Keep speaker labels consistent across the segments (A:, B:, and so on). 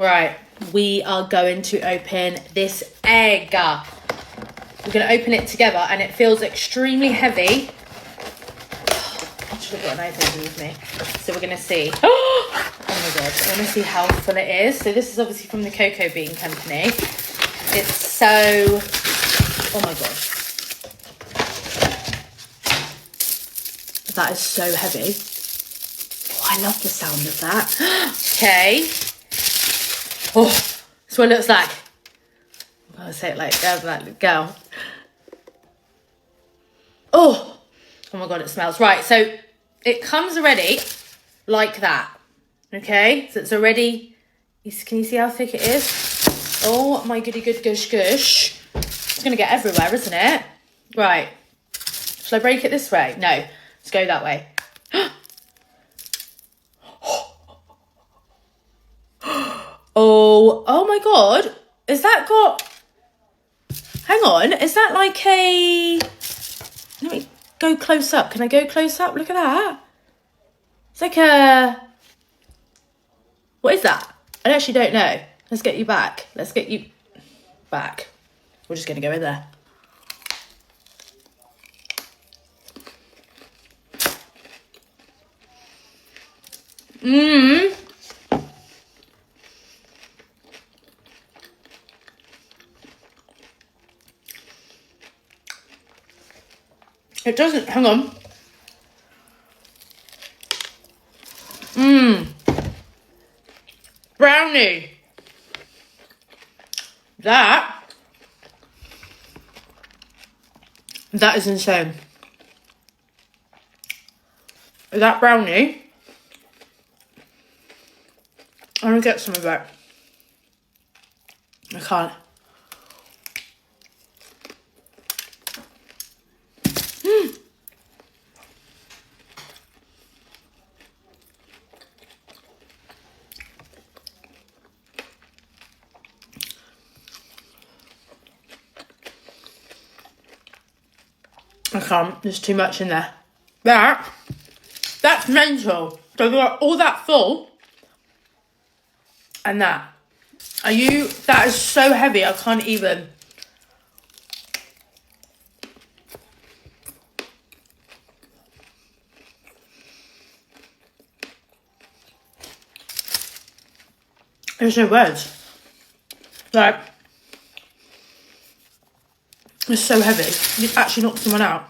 A: Right, we are going to open this egg. We're going to open it together and it feels extremely heavy. I should have got an opener with me. So we're going to see. Oh my God, I want to see how full it is. So this is obviously from the Cocoa Bean Company. It's so, oh my God. That is so heavy. Oh, I love the sound of that. Okay. Oh, that's what it looks like. I'm going to say it like go. Oh my God, it smells. Right, so it comes already like that. Okay, so it's already, can you see how thick it is? Oh my goody good gush gush. It's going to get everywhere, isn't it? Right. Shall I break it this way? No, let's go that way. Oh my God. Is that got, hang on, is that like a, let me go close up. Can I go close up? Look at that. It's like a, what is that? I actually don't know. Let's get you back. Let's get you back. We're just going to go in there. Mmm. It doesn't, hang on. Mmm. Brownie. That is insane. That brownie, I'm gonna get some of that. I can't. I can't, there's too much in there. That's mental. So we got all that full and that. That is so heavy, I can't even. There's no words. Like, it's so heavy. You'd actually knock someone out.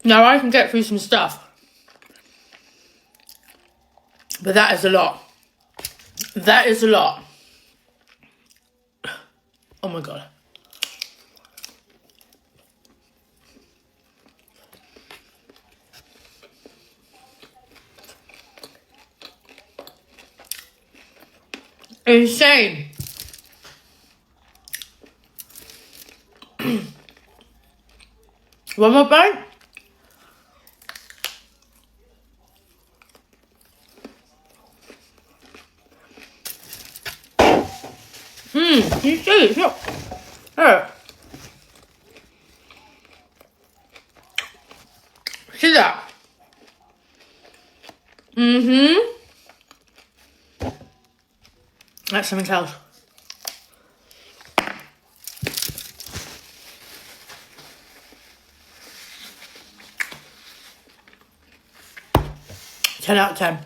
A: Now I can get through some stuff, but that is a lot. That is a lot. Oh my God. Insane. One more bite. You see, it's not. See that? That's something else. Ten out of 10.